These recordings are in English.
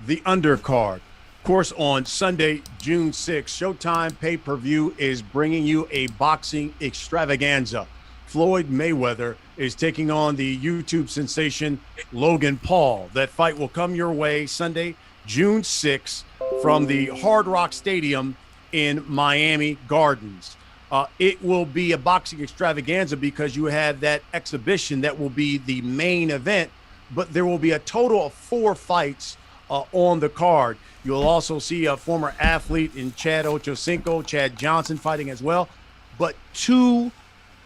the undercard. Of course, on Sunday, June 6th, Showtime pay-per-view is bringing you a boxing extravaganza. Floyd Mayweather is taking on the YouTube sensation Logan Paul. That fight will come your way Sunday, June 6th, from the Hard Rock Stadium in Miami Gardens. It will be a boxing extravaganza because you have that exhibition that will be the main event, but there will be a total of 4 fights on the card. You'll also see a former athlete in Chad Ochocinco, Chad Johnson, fighting as well, but 2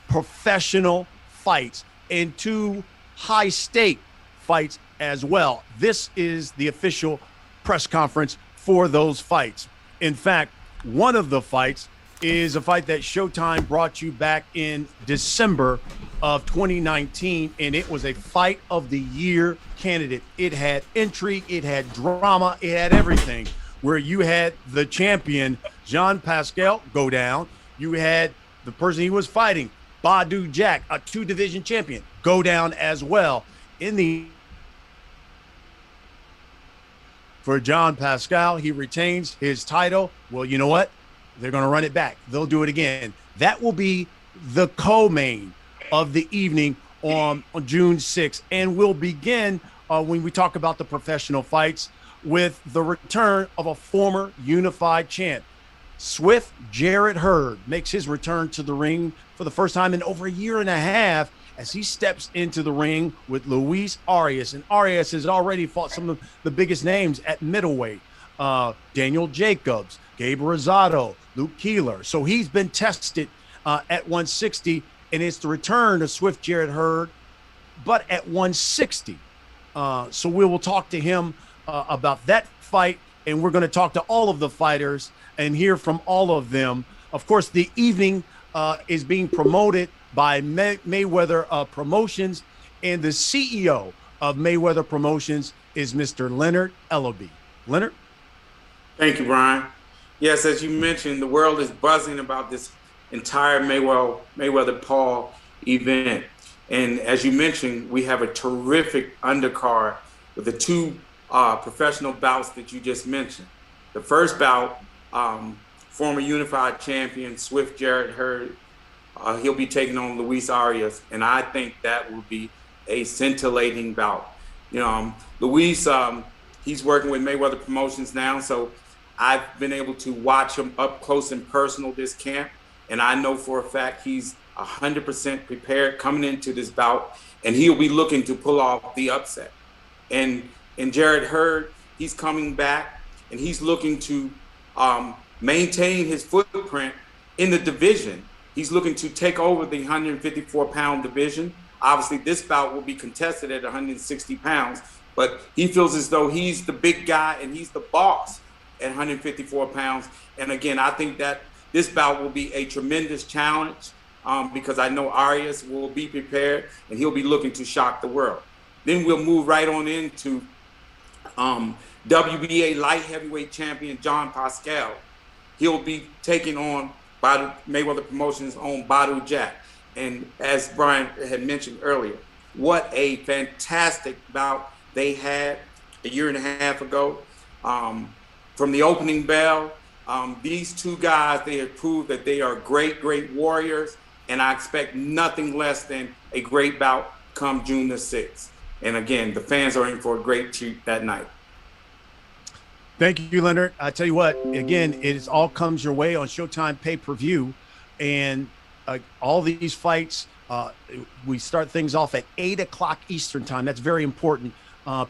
professional fights and 2 high-stake fights as well. This is the official press conference for those fights. In fact, one of the fights is a fight that Showtime brought you back in December of 2019, and it was a fight of the year candidate. It had intrigue, it had drama, it had everything, where you had the champion, Jean Pascal, go down. You had the person he was fighting, Badou Jack, a 2-division champion, go down as well. For Jean Pascal, he retains his title. Well, you know what? They're going to run it back. They'll do it again. That will be the co-main of the evening on June 6th. And we'll begin when we talk about the professional fights with the return of a former unified champ. Swift Jarrett Hurd makes his return to the ring for the first time in over a year and a half as he steps into the ring with Luis Arias. And Arias has already fought some of the biggest names at middleweight. Daniel Jacobs, Gabe Rosado, Luke Keeler. So he's been tested at 160, and it's the return of Swift Jarrett Hurd, but at 160. So we will talk to him about that fight, and we're going to talk to all of the fighters and hear from all of them. Of course, the evening is being promoted by Mayweather Promotions, and the CEO of Mayweather Promotions is Mr. Leonard Ellaby. Leonard? Thank you, Brian. Yes, as you mentioned, the world is buzzing about this entire Mayweather Paul event. And as you mentioned, we have a terrific undercard with the 2 professional bouts that you just mentioned. The first bout, former unified champion Swift Jarrett Hurd, he'll be taking on Luis Arias, and I think that will be a scintillating bout. You know, Luis, he's working with Mayweather Promotions now, so I've been able to watch him up close and personal this camp, and I know for a fact he's 100% prepared coming into this bout, and he'll be looking to pull off the upset. And Jarrett Hurd, he's coming back, and he's looking to maintain his footprint in the division. He's looking to take over the 154-pound division. Obviously, this bout will be contested at 160 pounds, but he feels as though he's the big guy and he's the boss at 154 pounds. And again, I think that this bout will be a tremendous challenge because I know Arias will be prepared and he'll be looking to shock the world. Then we'll move right on into WBA Light Heavyweight champion John Pascal. He'll be taking on Mayweather Promotions' own Badou Jack. And as Brian had mentioned earlier, what a fantastic bout they had a year and a half ago. From the opening bell, these 2 guys, they have proved that they are great, great warriors, and I expect nothing less than a great bout come June the 6th. And again, the fans are in for a great treat that night. Thank you, Leonard. I tell you what, again, it all comes your way on Showtime pay-per-view, and all these fights, we start things off at 8 o'clock Eastern time. That's very important.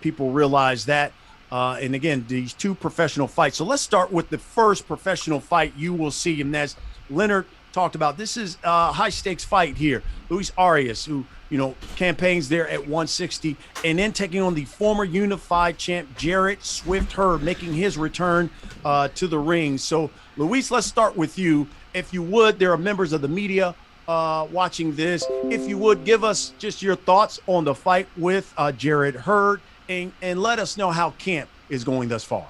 People realize that. And again, these 2 professional fights. So let's start with the first professional fight you will see. And as Leonard talked about, this is a high stakes fight here. Luis Arias, who, campaigns there at 160, and then taking on the former unified champ, Jarrett Swift Hurd, making his return to the ring. So Luis, let's start with you. If you would, there are members of the media watching this. If you would, give us just your thoughts on the fight with Jarrett Hurd, and let us know how camp is going thus far.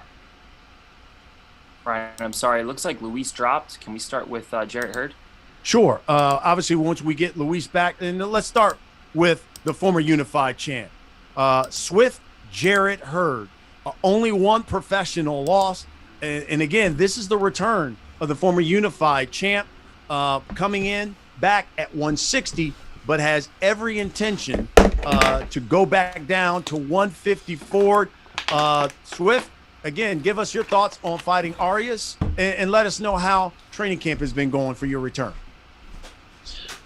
Brian, I'm sorry. It looks like Luis dropped. Can we start with Jarrett Hurd? Sure. Obviously, once we get Luis back, and let's start with the former unified champ, Swift Jarrett Hurd. Only one professional loss. And again, this is the return of the former unified champ coming in back at 160, but has every intention to go back down to 154. Swift, again, give us your thoughts on fighting Arias and let us know how training camp has been going for your return.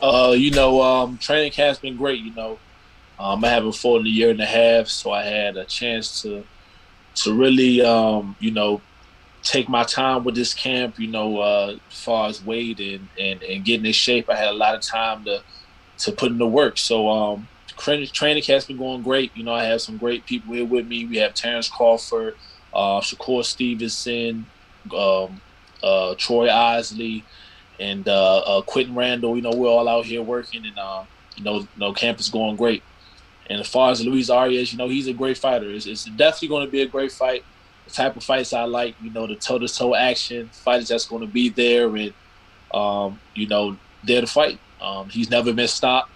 Training camp's been great. I haven't fought in a year and a half, so I had a chance to really, take my time with this camp. As far as weight and getting in shape, I had a lot of time to put in the work. So training camp's been going great. I have some great people here with me. We have Terrence Crawford, Shakur Stevenson, Troy Isley, and Quentin Randall. We're all out here working, and camp is going great. And as far as Luis Arias, he's a great fighter. It's definitely going to be a great fight. The type of fights I like, the toe-to-toe action, fighters that's going to be there and, there to fight. He's never been stopped.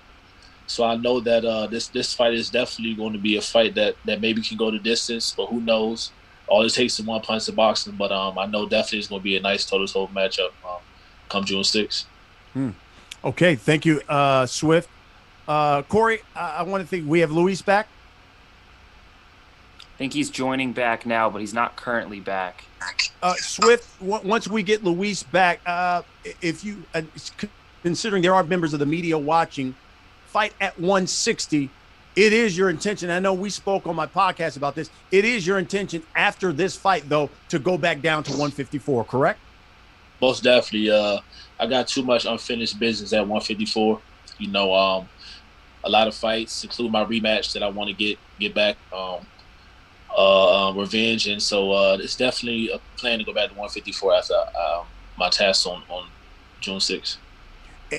So I know that this fight is definitely going to be a fight that maybe can go the distance, but who knows? All it takes is one punch of boxing. But I know definitely it's going to be a nice toe-to-toe matchup come June 6th. Okay, thank you, Swift. Corey, I want to think we have Luis back. I think he's joining back now, but he's not currently back. Swift, once we get Luis back, if you considering there are members of the media watching, fight at 160, it is your intention. I know we spoke on my podcast about this. It is your intention after this fight, though, to go back down to 154, correct? Most definitely. I got too much unfinished business at 154. A lot of fights, including my rematch that I want to get back. Revenge, and so it's definitely a plan to go back to 154 after my task on June 6th.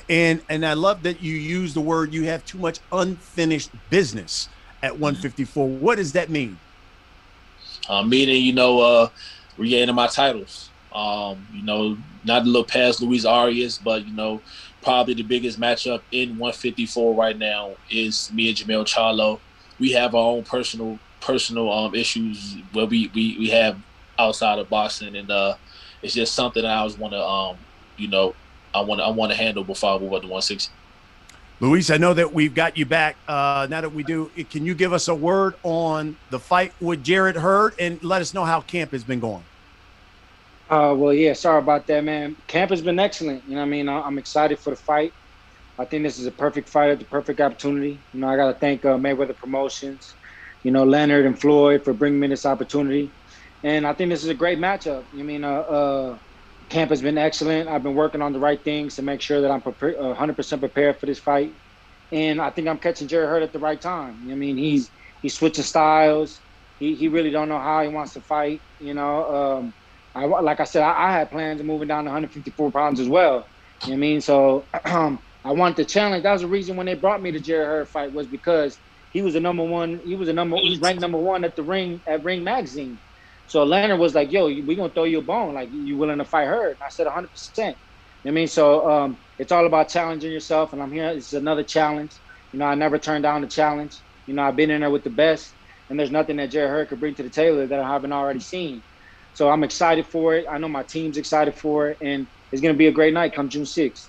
And I love that you use the word you have too much unfinished business at 154. What does that mean? Meaning, regaining my titles. Not to look past Luis Arias, but probably the biggest matchup in 154 right now is me and Jamel Charlo. We have our own personal issues where we have outside of boxing, and it's just something I always want to I want to handle before I move up to 160. Luis, I know that we've got you back. Now that we do, can you give us a word on the fight with Jarrett Hurd and let us know how camp has been going? Well, yeah, sorry about that, man. Camp has been excellent. I'm excited for the fight. I think this is a perfect fight, the perfect opportunity. I got to thank Mayweather Promotions, Leonard and Floyd for bringing me this opportunity. And I think this is a great matchup. Camp has been excellent. I've been working on the right things to make sure that I'm 100% prepared for this fight. And I think I'm catching Jarrett Hurd at the right time. He's switching styles. He really don't know how he wants to fight. Like I said, I had plans of moving down to 154 pounds as well. So I wanted to challenge. That was the reason when they brought me to Jarrett Hurd fight, was because he was ranked number one at Ring Magazine. So Leonard was like, yo, we gonna throw you a bone. Like, you willing to fight Hurd? And I said 100%. So it's all about challenging yourself, and I'm here. It's another challenge. I never turned down the challenge. I've been in there with the best, and there's nothing that Jarrett Hurd could bring to the table that I haven't already seen. So I'm excited for it. I know my team's excited for it, and it's gonna be a great night come June 6th.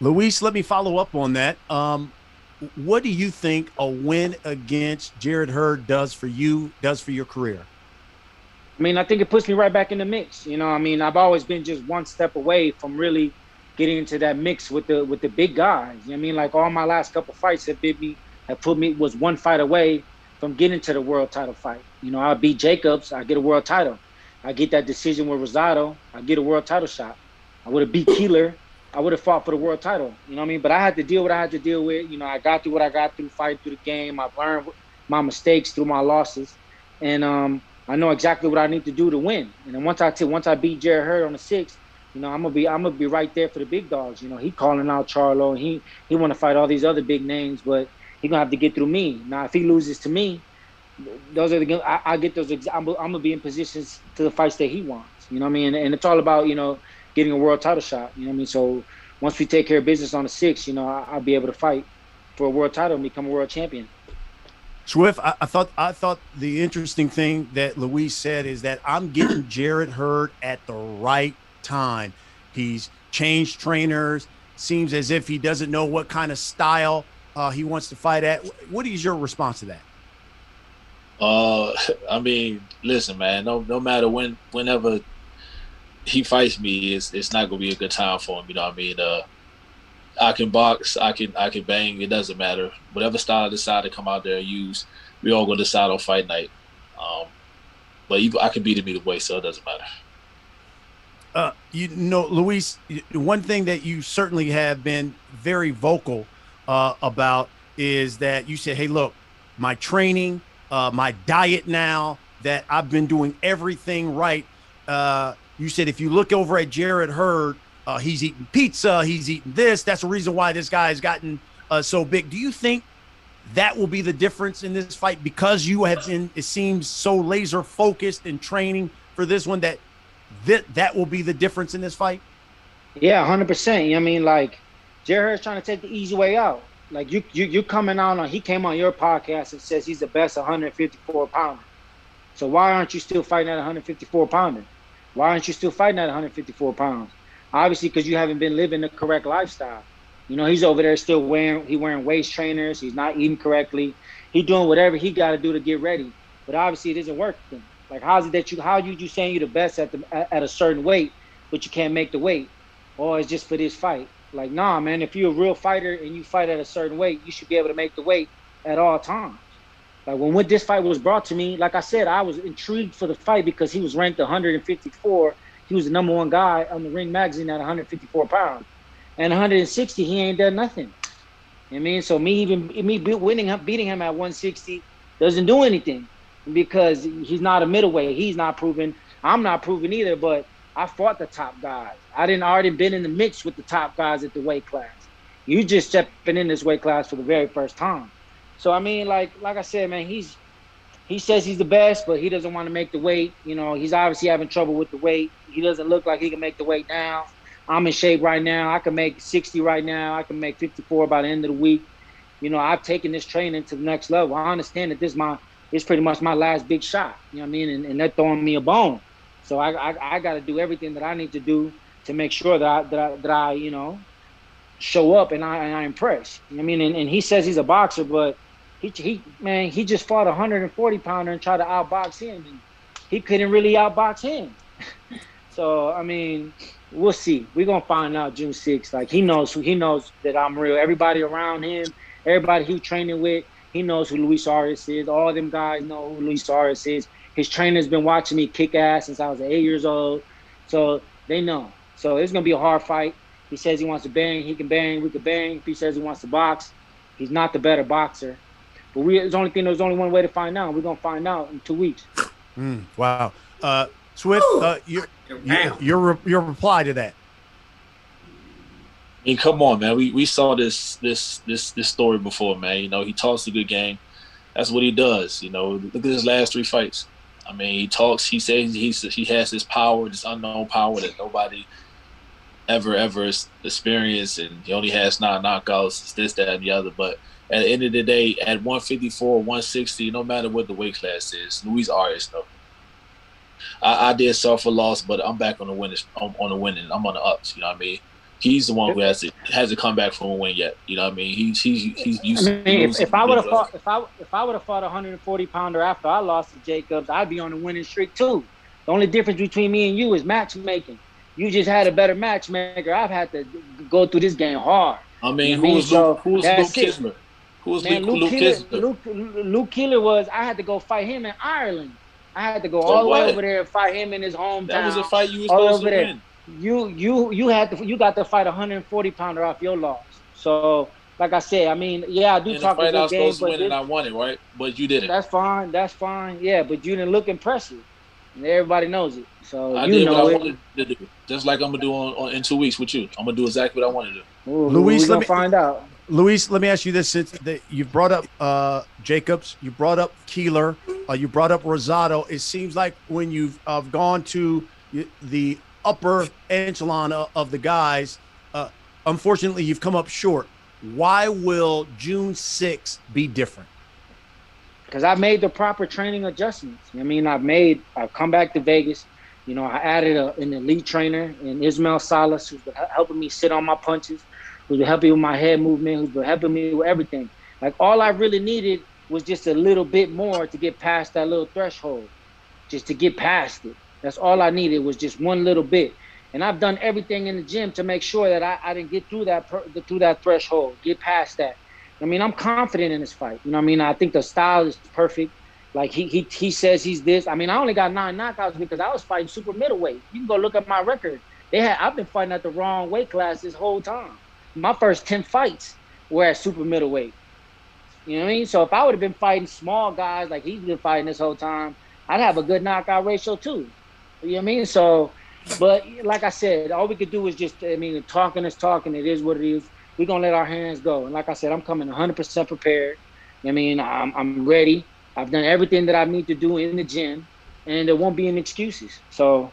Luis, let me follow up on that. What do you think a win against Jarrett Hurd does for you, does for your career? I think it puts me right back in the mix. I've always been just one step away from really getting into that mix with the big guys. Like all my last couple fights was one fight away from getting to the world title fight. I beat Jacobs, I get a world title. I get that decision with Rosado, I get a world title shot. I would have beat Keeler, I would have fought for the world title. But I had to deal with what I had to deal with. I got through what I got through, fighting through the game. I've learned my mistakes through my losses, and I know exactly what I need to do to win. And then once I beat Jarrett Hurd on the 6th, I'm gonna be right there for the big dogs. He calling out Charlo, and he want to fight all these other big names, but he gonna have to get through me. Now, if he loses to me, those are the I get those. I'm gonna be in positions to the fights that he wants. And it's all about getting a world title shot. So once we take care of business on the 6th, I'll be able to fight for a world title and become a world champion. Swift, I thought the interesting thing that Luis said is that I'm getting Jarrett Hurd at the right time. He's changed trainers. Seems as if he doesn't know what kind of style he wants to fight at. What is your response to that? I mean, listen, man. No matter whenever he fights me, it's not gonna be a good time for him. You know what I mean? I can box, I can bang. It doesn't matter. Whatever style I decide to come out there and use, we all gonna decide on fight night. But I can beat him either way, so it doesn't matter. Luis, one thing that you certainly have been very vocal about is that you said, hey, look, my training, my diet now, that I've been doing everything right. You said if you look over at Jarrett Hurd, he's eating pizza, he's eating this. That's the reason why this guy has gotten so big. Do you think that will be the difference in this fight because you have been, it seems, so laser focused in training for this one that will be the difference in this fight? Yeah, 100%. I mean, like, Jarrett Hurd's trying to take the easy way out. Like, you coming out on, he came on your podcast and says he's the best 154 pounder. So why aren't you still fighting at 154 pounder? Why aren't you still fighting at 154 pounds? Obviously, because you haven't been living the correct lifestyle. You know, he's over there still wearing waist trainers. He's not eating correctly. He's doing whatever he got to do to get ready. But obviously, it isn't working. Like, how you saying you're the best at a certain weight, but you can't make the weight? Or it's just for this fight? Like, nah, man, if you're a real fighter and you fight at a certain weight, you should be able to make the weight at all times. Like, when this fight was brought to me, like I said, I was intrigued for the fight because he was ranked 154. He was the #1 guy on the Ring magazine at 154 pounds. And 160, he ain't done nothing. I mean, so me beating him at 160 doesn't do anything because he's not a middleweight. He's not proven. I'm not proven either, but I fought the top guys. I already been in the mix with the top guys at the weight class. You just stepping in this weight class for the very first time. So, I mean, like I said, man, he says he's the best, but he doesn't want to make the weight. You know, he's obviously having trouble with the weight. He doesn't look like he can make the weight now. I'm in shape right now. I can make 60 right now. I can make 54 by the end of the week. You know, I've taken this training to the next level. I understand that it's pretty much my last big shot. You know what I mean? And they're throwing me a bone. So I got to do everything that I need to do to make sure that I you know, show up and I impress. You know what I mean? And he says he's a boxer, but he just fought a 140 pounder and tried to outbox him, and he couldn't really outbox him. So, I mean, we'll see. We're gonna find out June 6th. Like, he knows that I'm real. Everybody around him, everybody he's training with, he knows who Luis Arias is. All them guys know who Luis Arias is. His trainer's been watching me kick ass since I was 8 years old. So they know. So it's gonna be a hard fight. He says he wants to bang, he can bang, we can bang. If he says he wants to box, he's not the better boxer. But there's only one way to find out. We're gonna find out in 2 weeks. Wow. Swift, your reply to that. I mean, come on, man. We saw this story before, man. You know, he talks a good game. That's what he does. You know, look at his last 3 fights. I mean, he talks. He says he has this power, this unknown power that nobody ever experienced, and he only has 9 knockouts. It's this, that, and the other. But at the end of the day, at 154, 160, no matter what the weight class is, Luis Arias, though. I did suffer loss, but I'm back on the winning. I'm on the ups. You know what I mean? He's the one who hasn't come back from a win yet. You know what I mean? He's used. I mean, if I would have fought a 140 pounder after I lost to Jacobs, I'd be on a winning streak too. The only difference between me and you is matchmaking. You just had a better matchmaker. I've had to go through this game hard. I mean, who was Luke Kisner? Who was Luke Kisner? Luke Keeler was. I had to go fight him in Ireland. I had to go all the way over there and fight him in his hometown. That was a fight you were supposed to win. You got to fight a 140 pounder off your loss. So, like I said, I mean, yeah, I do talk a good game, I was supposed to win and I won it, right? But you didn't. That's fine. Yeah, but you didn't look impressive, and everybody knows it. So I did what I wanted to do, just like I'm gonna do in 2 weeks with you. I'm gonna do exactly what I want to do. Ooh, Luis, let me find out. Luis, let me ask you this: since you brought up Jacobs, you brought up Keeler, you brought up Rosado. It seems like when you've gone to the upper echelon of the guys, unfortunately, you've come up short. Why will June 6th be different? because I made the proper training adjustments. I mean, I've come back to Vegas. You know, I added an elite trainer in Ismail Salas, who's been helping me sit on my punches, who's been helping me with my head movement, who's been helping me with everything. Like, all I really needed was just a little bit more to get past that little threshold, just to get past it. That's all I needed, was just one little bit. And I've done everything in the gym to make sure that I didn't get through that threshold, get past that. I mean, I'm confident in this fight. You know what I mean? I think the style is perfect. Like, he says he's this. I mean, I only got 9 knockouts because I was fighting super middleweight. You can go look at my record. I've been fighting at the wrong weight class this whole time. My first 10 fights were at super middleweight. You know what I mean? So if I would have been fighting small guys like he's been fighting this whole time, I'd have a good knockout ratio too. You know what I mean? So, but like I said, all we could do is just, I mean, talking is talking. It is what it is. We're going to let our hands go. And like I said, I'm coming 100% prepared. I mean, I'm ready. I've done everything that I need to do in the gym, and there won't be any excuses. So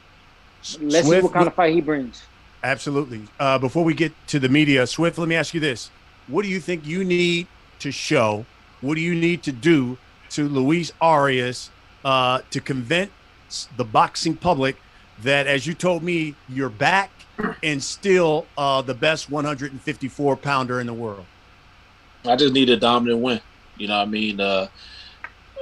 let's see what kind of fight he brings. Absolutely. Before we get to the media, Swift, let me ask you this. What do you think you need to show? What do you need to do to Luis Arias to convince the boxing public that, as you told me, you're back and still the best 154-pounder in the world? I just need a dominant win. You know what I mean?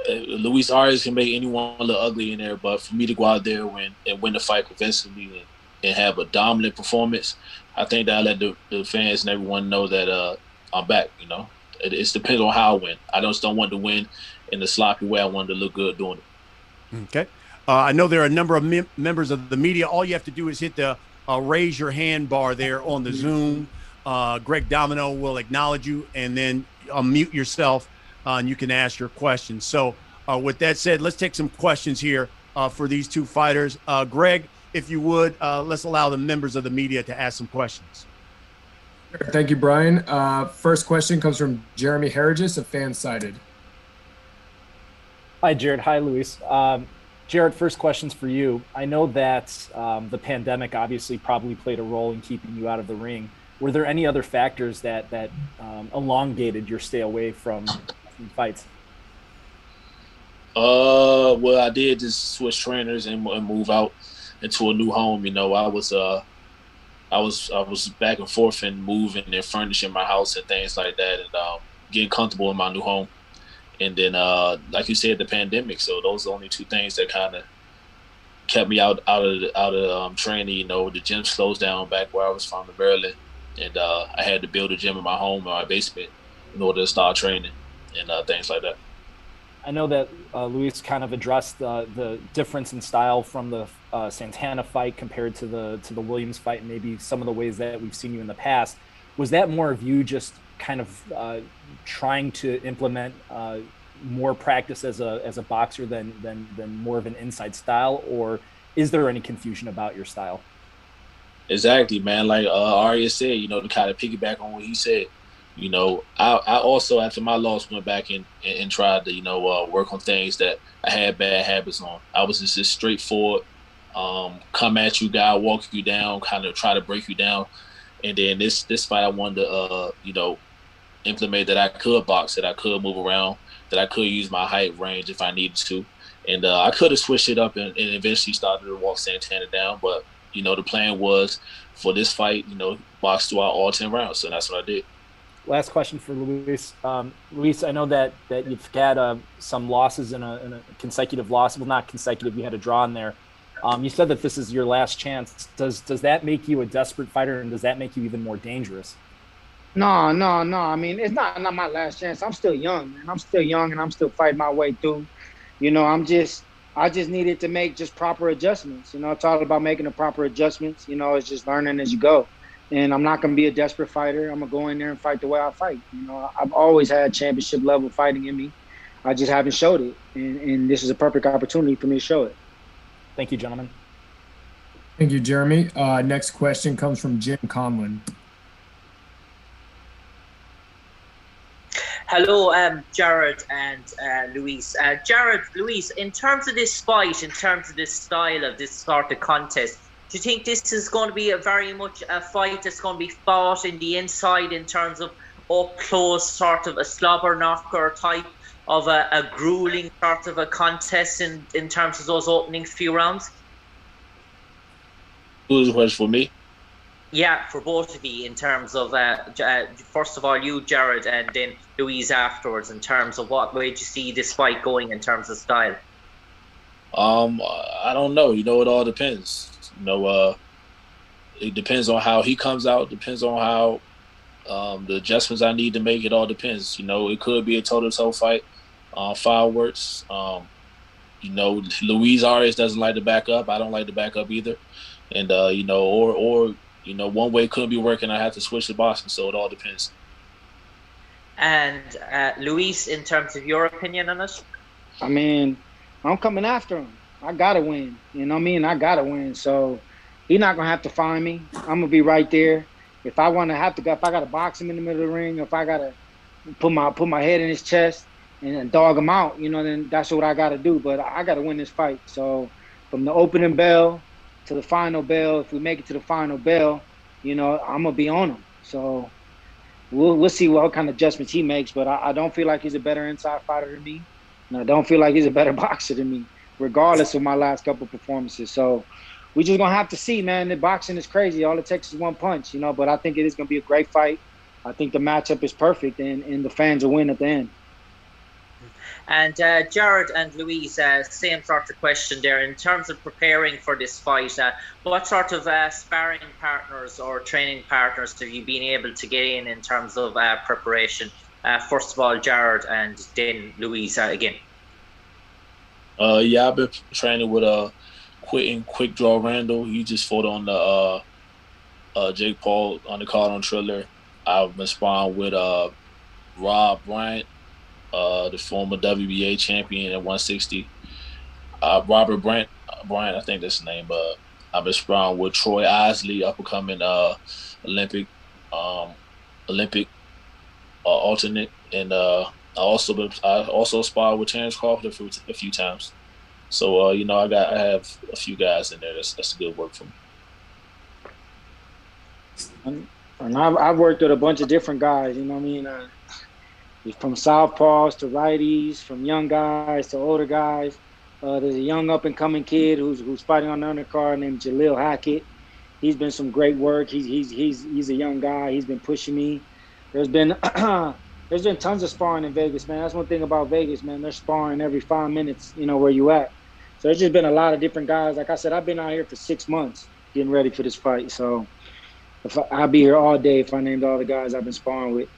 Luis Arias can make anyone look ugly in there, but for me to go out there and win the fight convincingly and have a dominant performance, I think that I let the fans and everyone know that I'm back. You know, it depends on how I win. I just don't want to win in the sloppy way. I want to look good doing it. Okay. I know there are a number of members of the media. All you have to do is hit the raise your hand bar there on the Zoom. Greg Domino will acknowledge you, and then unmute yourself, and you can ask your questions. So with that said, let's take some questions here for these two fighters. Greg, if you would, let's allow the members of the media to ask some questions. Thank you, Brian. First question comes from Jeremy Harriges of Fansided. Hi, Jarrett. Hi, Luis. Jarrett, first question's for you. I know that the pandemic obviously probably played a role in keeping you out of the ring. Were there any other factors that elongated your stay away from fights? Well, I did just switch trainers and move out into a new home. You know, I was back and forth and moving and furnishing my house and things like that, and getting comfortable in my new home. And then, like you said, the pandemic. So those are the only two things that kind of kept me out of training. You know, the gym closed down back where I was from in Maryland, and I had to build a gym in my home or my basement in order to start training and things like that. I know that Luis kind of addressed the difference in style from the Santana fight compared to the Williams fight, and maybe some of the ways that we've seen you in the past. Was that more of you just kind of trying to implement more practice as a boxer than more of an inside style, or is there any confusion about your style? Exactly, man. Like Arias said, you know, to kind of piggyback on what he said, you know, I also, after my loss, went back and tried to, you know, work on things that I had bad habits on. I was just straightforward, come at you guy, walk you down, kind of try to break you down. And then this fight, I wanted to, you know, implement that I could box, that I could move around, that I could use my height range if I needed to. And I could have switched it up and eventually started to walk Santana down. But, you know, the plan was for this fight, you know, box throughout all 10 rounds. So that's what I did. Last question for Luis. Luis, I know that you've had some losses in a consecutive loss. Well, not consecutive. You had a draw in there. You said that this is your last chance. Does that make you a desperate fighter, and does that make you even more dangerous? No. I mean, it's not my last chance. I'm still young, man. I'm still young, and I'm still fighting my way through. You know, I just needed to make just proper adjustments. You know, it's all about making the proper adjustments. You know, it's just learning as you go. And I'm not going to be a desperate fighter. I'm going to go in there and fight the way I fight. You know, I've always had championship level fighting in me. I just haven't showed it. And this is a perfect opportunity for me to show it. Thank you, gentlemen. Thank you, Jeremy. Next question comes from Jim Conlon. Hello, Jarrett and Luis. Jarrett, Luis, in terms of this fight, in terms of this style of this sort of contest, do you think this is going to be very much a fight that's going to be fought in the inside in terms of up close, sort of a slobber knocker type of a grueling sort of a contest in terms of those opening few rounds? Who's the question for me? Yeah, for both of you in terms of, first of all, you, Jarrett, and then Louise afterwards, in terms of what way do you see this fight going in terms of style? I don't know. It all depends. It depends on how he comes out. Depends on how the adjustments I need to make. It all depends. It could be a toe-to-toe fight, fireworks. Luis Arias doesn't like to back up. I don't like to back up either. And one way couldn't be working. I have to switch to boxing. So it all depends. And Luis, in terms of your opinion on it? I mean, I'm coming after him. I gotta win. You know what I mean? I gotta win. So he's not gonna have to find me. I'm gonna be right there. If I gotta box him in the middle of the ring, if I gotta put my head in his chest and dog him out, then that's what I gotta do. But I gotta win this fight. So from the opening bell to the final bell, if we make it to the final bell, I'm gonna be on him. So we'll see what kind of adjustments he makes. But I don't feel like he's a better inside fighter than me. And I don't feel like he's a better boxer than me, regardless of my last couple performances. So we just gonna have to see, man. The boxing is crazy. All it takes is one punch, but I think it is gonna be a great fight. I think the matchup is perfect, and the fans will win at the end. And Jarrett and Louise, same sort of question there. In terms of preparing for this fight, what sort of sparring partners or training partners have you been able to get in terms of preparation? First of all, Jarrett, and then Louise again. I've been training with Quick Draw Randall. He just fought on the Jake Paul on the card on Triller. I've been sparring with Rob Bryant, the former WBA champion at 160. Robert Bryant, I think that's his name. I've been sparring with Troy Isley, up-and-coming Olympic alternate, and I also sparred with Terrence Crawford a few times. So I have a few guys in there. That's good work for me. And I've worked with a bunch of different guys. You know what I mean? From southpaws to righties, from young guys to older guys. There's a young up-and-coming kid who's fighting on the undercard named Jaleel Hackett. He's been some great work. He's a young guy. He's been pushing me. There's been tons of sparring in Vegas, man. That's one thing about Vegas, man. They're sparring every 5 minutes, where you at. So there's just been a lot of different guys. Like I said, I've been out here for 6 months getting ready for this fight. So I'd be here all day if I named all the guys I've been sparring with.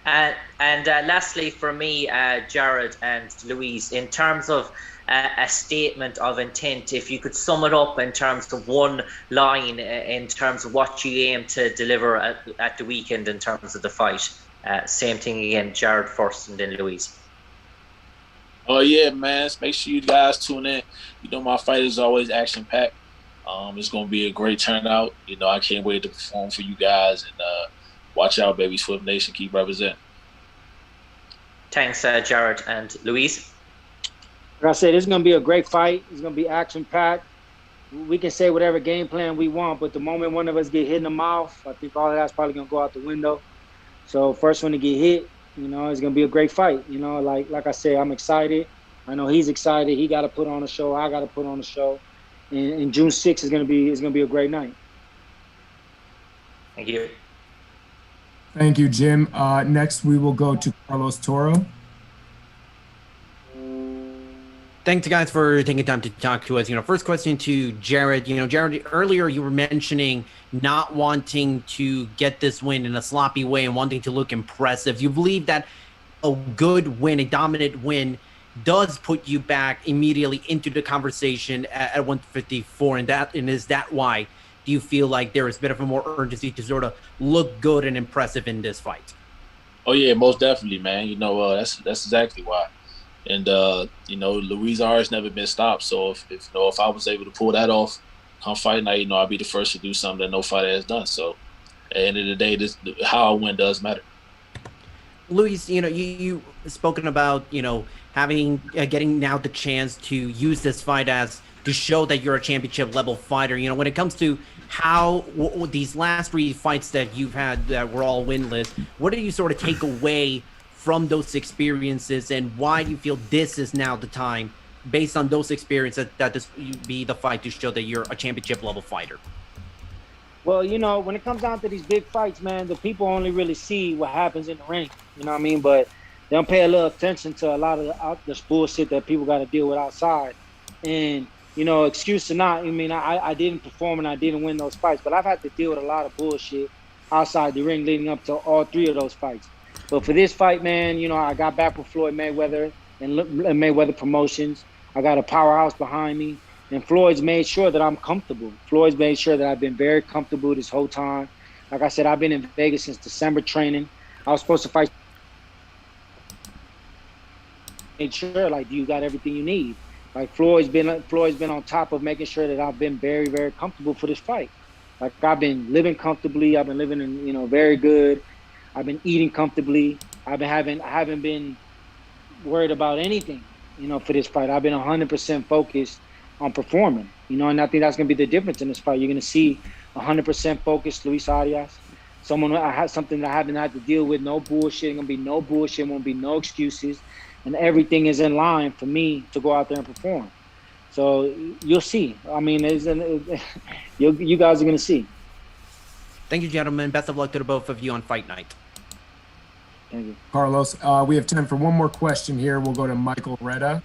And lastly, for me, Jarrett and Louise, in terms of a statement of intent, if you could sum it up in terms of one line, in terms of what you aim to deliver at the weekend in terms of the fight. Same thing again, Jarrett first and then Louise. Oh yeah, man! Make sure you guys tune in. My fight is always action-packed. It's gonna be a great turnout. I can't wait to perform for you guys, and watch out, baby. Swift Nation, keep representing. Thanks, Jarrett and Louise. Like I said, it's going to be a great fight. It's going to be action-packed. We can say whatever game plan we want, but the moment one of us get hit in the mouth, I think all of that's probably going to go out the window. So first one to get hit, it's going to be a great fight. Like I said, I'm excited. I know he's excited. He got to put on a show. I got to put on a show. And June 6th is going to be a great night. Thank you. Thank you, Jim. Next, we will go to Carlos Toro. Thanks, guys, for taking time to talk to us. First question to Jarrett. Jarrett, earlier you were mentioning not wanting to get this win in a sloppy way and wanting to look impressive. You believe that a good win, a dominant win, does put you back immediately into the conversation at 154, and is that why do you feel like there is a bit of a more urgency to sort of look good and impressive in this fight? Oh yeah, most definitely, man. That's exactly why. And Luis Arias never been stopped. So if I was able to pull that off come fight night, I'd be the first to do something that no fighter has done. So at the end of the day, how I win does matter. Luis, you spoken about getting now the chance to use this fight to show that you're a championship level fighter. When it comes to how these last 3 fights that you've had that were all winless, what do you sort of take away from those experiences, and why do you feel this is now the time, based on those experiences, that this would be the fight to show that you're a championship level fighter? Well, when it comes down to these big fights, man, the people only really see what happens in the ring. You know what I mean? But they don't pay a little attention to a lot of this bullshit that people got to deal with outside. And, excuse or not, I didn't perform and I didn't win those fights, but I've had to deal with a lot of bullshit outside the ring leading up to all 3 of those fights. But for this fight, man, I got back with Floyd Mayweather and Mayweather Promotions. I got a powerhouse behind me. And Floyd's made sure that I'm comfortable. Floyd's made sure that I've been very comfortable this whole time. Like I said, I've been in Vegas since December training. I was supposed to fight. Made sure, do you got everything you need? Floyd's been on top of making sure that I've been very, very comfortable for this fight. I've been living comfortably. I've been living in, very good. I've been eating comfortably. I haven't been worried about anything, for this fight. I've been 100% focused on performing, and I think that's going to be the difference in this fight. You're going to see 100% focused Luis Arias, something that I haven't had to deal with, no bullshit, going to be no bullshit, won't be no excuses, and everything is in line for me to go out there and perform. So you'll see. You guys are going to see. Thank you, gentlemen. Best of luck to the both of you on fight night. Thank you. Carlos, we have time for one more question here. We'll go to Michael Reda.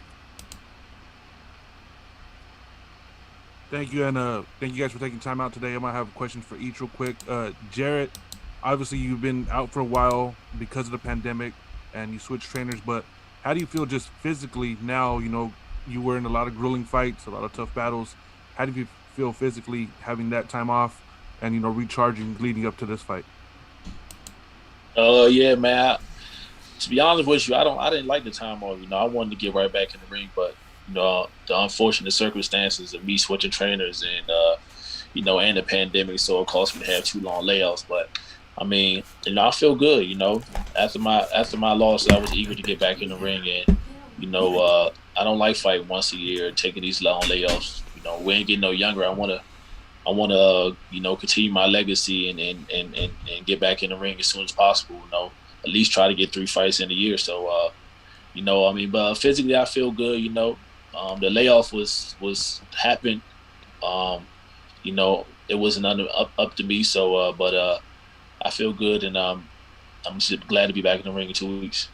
Thank you, and thank you guys for taking time out today. I might have questions for each real quick. Jarrett, obviously you've been out for a while because of the pandemic, and you switched trainers, but how do you feel just physically now? You were in a lot of grueling fights, a lot of tough battles. How do you feel physically having that time off and, recharging leading up to this fight? Yeah, man. To be honest with you, I didn't like the time off. I wanted to get right back in the ring, but the unfortunate circumstances of me switching trainers and and the pandemic, so it caused me to have 2 long layoffs. But I feel good. After my loss, I was eager to get back in the ring, and I don't like fighting once a year, taking these long layoffs. We ain't getting no younger. I wanna continue my legacy and get back in the ring as soon as possible. At least try to get 3 fights in a year. So but physically I feel good. The layoff was happened. It wasn't up to me. So, but I feel good, and I'm just glad to be back in the ring in 2 weeks.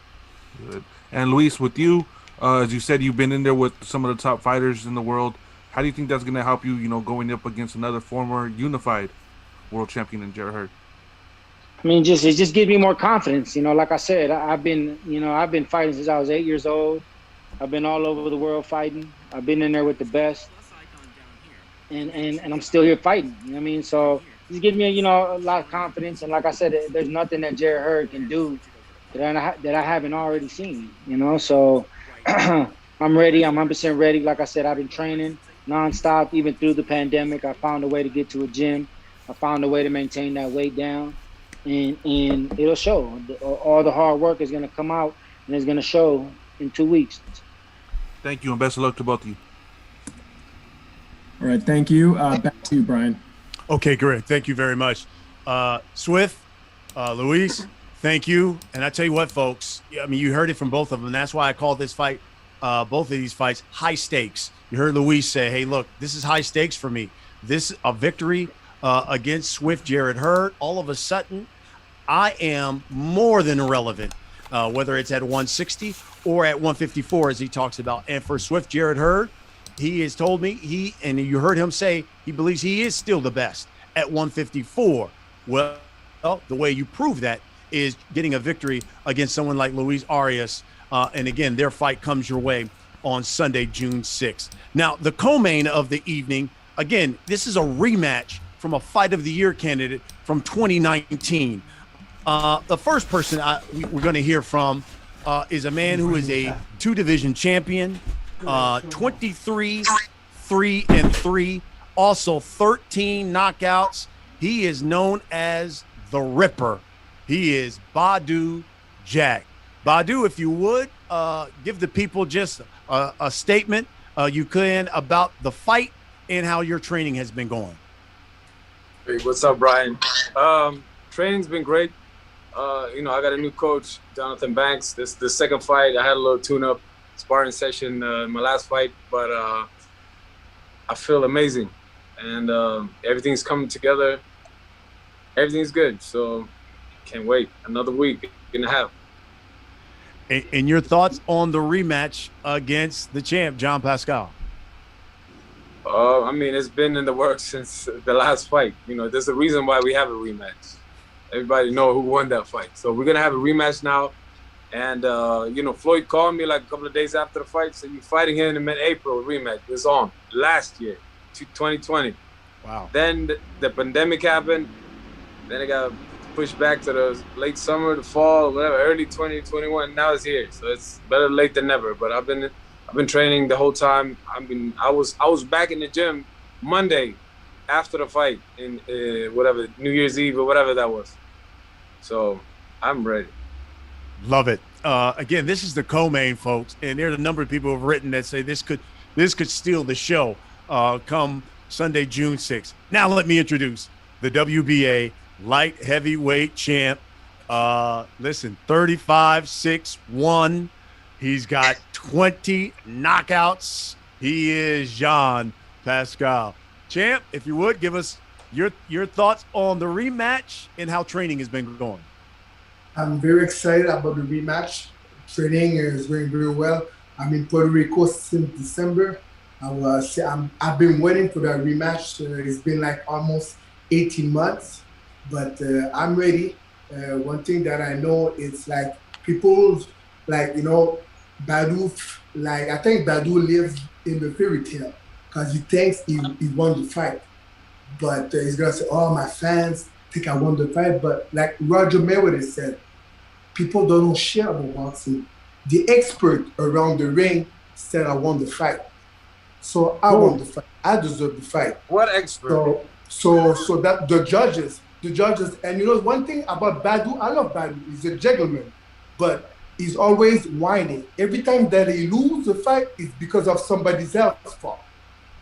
Good. And Luis, with you, as you said, you've been in there with some of the top fighters in the world. How do you think that's going to help you, going up against another former unified world champion in Jarrett Hurd? It just gives me more confidence. Like I said, I've been fighting since I was 8 years old. I've been all over the world fighting. I've been in there with the best, and I'm still here fighting. So it gives me a lot of confidence. And like I said, there's nothing that Jarrett Hurd can do that I haven't already seen. So I'm ready. I'm 100% ready. Like I said, I've been training nonstop, even through the pandemic. I found a way to get to a gym. I found a way to maintain that weight down, and it'll show. All the hard work is going to come out, and it's going to show in 2 weeks. Thank you, and best of luck to both of you. All right, thank you. Back to you, Brian. Okay, great. Thank you very much. Swift, Luis, thank you. And I tell you what, folks, you heard it from both of them. That's why I call this fight, both of these fights, high stakes. You heard Luis say, hey, look, this is high stakes for me. This a victory against Swift Jarrett Hurd. All of a sudden, I am more than irrelevant, whether it's at 160 or at 154, as he talks about. And for Swift Jarrett Hurd, he has told me and you heard him say he believes he is still the best at 154. Well, the way you prove that is getting a victory against someone like Luis Arias. And again, their fight comes your way on Sunday, June 6th. Now, the co-main of the evening, again, this is a rematch from a Fight of the Year candidate from 2019. The first person we're going to hear from is a man who is a 2-division champion, 23-3-3, also 13 knockouts. He is known as the Ripper. He is Badou Jack. Badou, if you would, give the people just a statement you can about the fight and how your training has been going. Hey, what's up, Brian? Training's been great. You know, I got a new coach, Jonathan Banks. This is the second fight. I had a little tune-up sparring session in my last fight, but I feel amazing, and everything's coming together. Everything's good, so can't wait. Another week and a half. And your thoughts on the rematch against the champ, John Pascal? I mean, it's been in the works since the last fight. You know, there's a reason why we have a rematch. Everybody know who won that fight. So we're going to have a rematch now. And, you know, Floyd called me like a couple of days after the fight. So you're fighting him in April, rematch. It's on last year, 2020. Wow. Then the pandemic happened. Then it got pushed back to the late summer, the fall, whatever, early 2021. Now it's here. So it's better late than never. But I've been training the whole time. I was back in the gym Monday after the fight in whatever, New Year's Eve or whatever that was. So I'm ready. Love it. Again, this is the co-main, folks, and there's a number of people who have written that say this could steal the show come Sunday, June 6th. Now let me introduce the WBA Light Heavyweight champ. Listen, 35-6-1. He's got 20 knockouts. He is Jean Pascal. Champ, if you would, give us your thoughts on the rematch and how training has been going. I'm very excited about the rematch. Training is going very well. I'm in Puerto Rico since December. I've been waiting for that rematch. It's been like almost 18 months, but I'm ready. One thing that I know is like people, like, you know, Badou, like I think Badou lives in the fairy tale because he thinks he won the fight. But he's gonna say, oh, my fans think I won the fight. But like Roger Mayweather said, people don't know shit about boxing. The expert around the ring said I won the fight. So I won the fight. I deserve the fight. What expert? So that the judges, and you know one thing about Badou, I love Badou. He's a gentleman, but he's always whining. Every time that he loses the fight, it's because of somebody else's fault.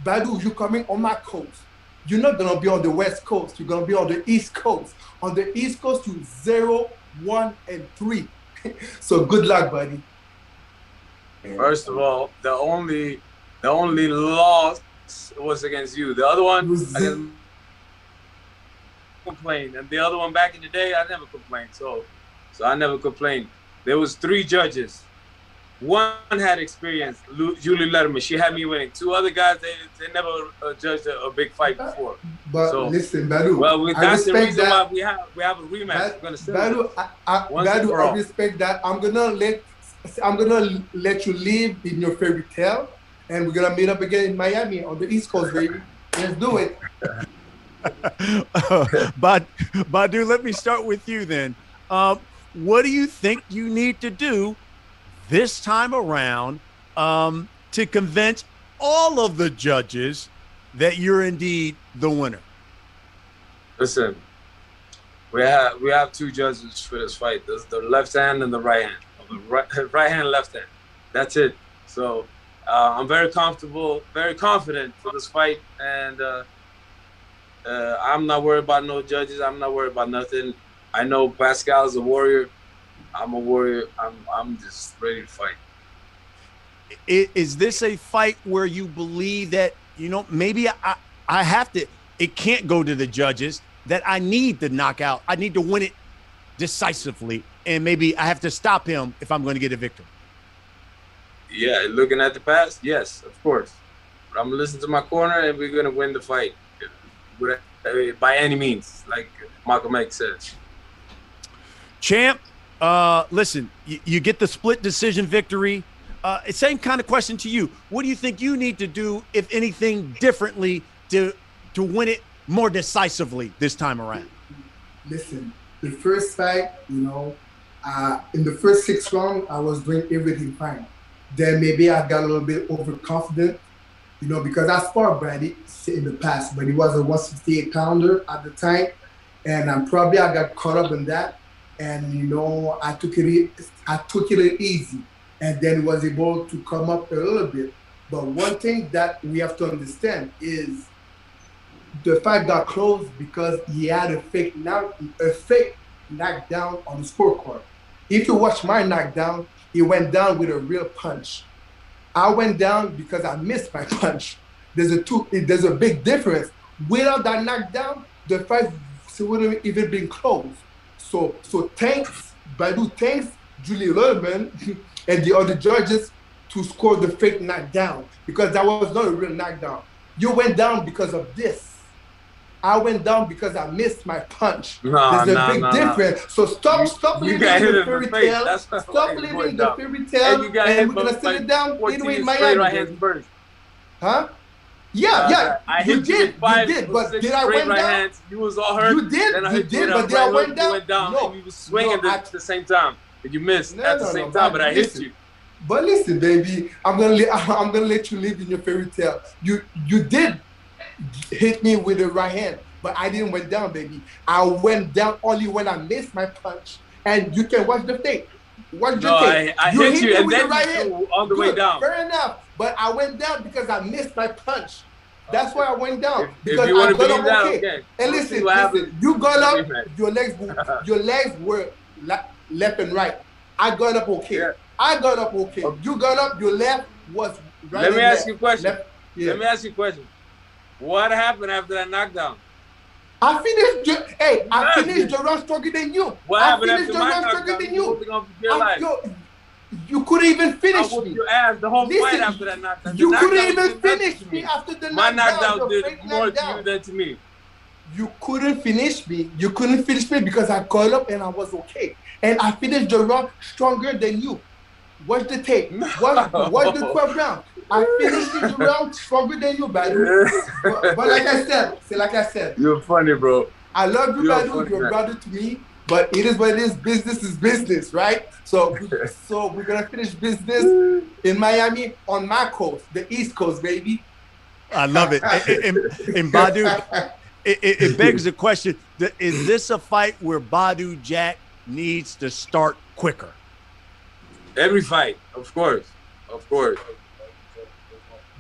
Badou, you're coming on my coast. You're not gonna be on the West Coast. You're gonna be on the East Coast. On the East Coast, you 0-1-3. So good luck, buddy. First of all, the only loss was against you. The other one, I complained, and the other one back in the day, I never complained. So I never complained. There was 3 judges. One had experience, Julie Letterman. She had me winning. 2 other guys, they never judged a big fight before. But so, listen, Badou. Well, that's the reason why we have a rematch. Badou, I respect that. I'm gonna let you live in your fairy tale, and we're gonna meet up again in Miami on the East Coast, baby. Let's do it. Badou, let me start with you then. What do you think you need to do this time around to convince all of the judges that you're indeed the winner? Listen, we have 2 judges for this fight. There's the left hand and the right hand. Right hand, left hand. That's it. So I'm very comfortable, very confident for this fight, and I'm not worried about no judges. I'm not worried about nothing. I know Pascal is a warrior. I'm a warrior. I'm just ready to fight. Is this a fight where you believe that, you know, maybe I have to, it can't go to the judges, that I need the knockout. I need to win it decisively, and maybe I have to stop him if I'm going to get a victory? Yeah, looking at the past, yes, of course. But I'm going to listen to my corner, and we're going to win the fight by any means, like Malcolm X said. Champ, listen, you get the split decision victory. Same kind of question to you. What do you think you need to do, if anything, differently to win it more decisively this time around? Listen, the first fight, you know, in the first 6 rounds, I was doing everything fine. Then maybe I got a little bit overconfident, you know, because I sparred Brady in the past, but he was a 168 pounder at the time. And I got caught up in that. And, you know, I took it easy, and then was able to come up a little bit. But one thing that we have to understand is the fight got closed because he had a fake knockdown on the scorecard. If you watch my knockdown, he went down with a real punch. I went down because I missed my punch. There's a big difference. Without that knockdown, the fight wouldn't even been close. So thanks, Badou, thanks Julie Lerman and the other judges to score the fake knockdown, because that was not a real knockdown. You went down because of this. I went down because I missed my punch. There's a big difference. So stop living the fairy tale. Stop living the fairy tale. And we're gonna sit it down anyway in Miami. Huh? Yeah. You did. But did I went down? You was all hurt. You did. But did I went down? No. And you was swinging at the same time. But you missed at the same time. But I hit you. But listen, baby, I'm gonna let you live in your fairy tale. You did hit me with the right hand, but I didn't went down, baby. I went down only when I missed my punch. And you can watch the tape. Watch the tape. I hit you and then right hand on the way down. Fair enough. But I went down because I missed my punch. That's why I went down. Because if you want to got believe up that, okay. okay. And listen, you got up, your legs were left and right. I got up okay. Yeah. I got up okay. You got up, your left was right. Let me ask you a question. Yeah. Let me ask you a question. What happened after that knockdown? I finished. I finished the round stronger than you. What happened after my round knockdown? than you. You couldn't even finish me. Your ass the whole fight after that knockdown. You couldn't even finish me after the knockdown. My knockdown did more to you than to me. You couldn't finish me. You couldn't finish me because I got up and I was okay. And I finished the round stronger than you. Watch the tape. Watch the 12th round. I finished the round stronger than you, Badou. But like I said. You're funny, bro. I love you, Badou. You're a brother to me. But it is what it is. Business is business, right? So we're gonna finish business in Miami on my coast, the East Coast, baby. I love it. And Badou, it begs the question: is this a fight where Badou Jack needs to start quicker? Every fight, of course.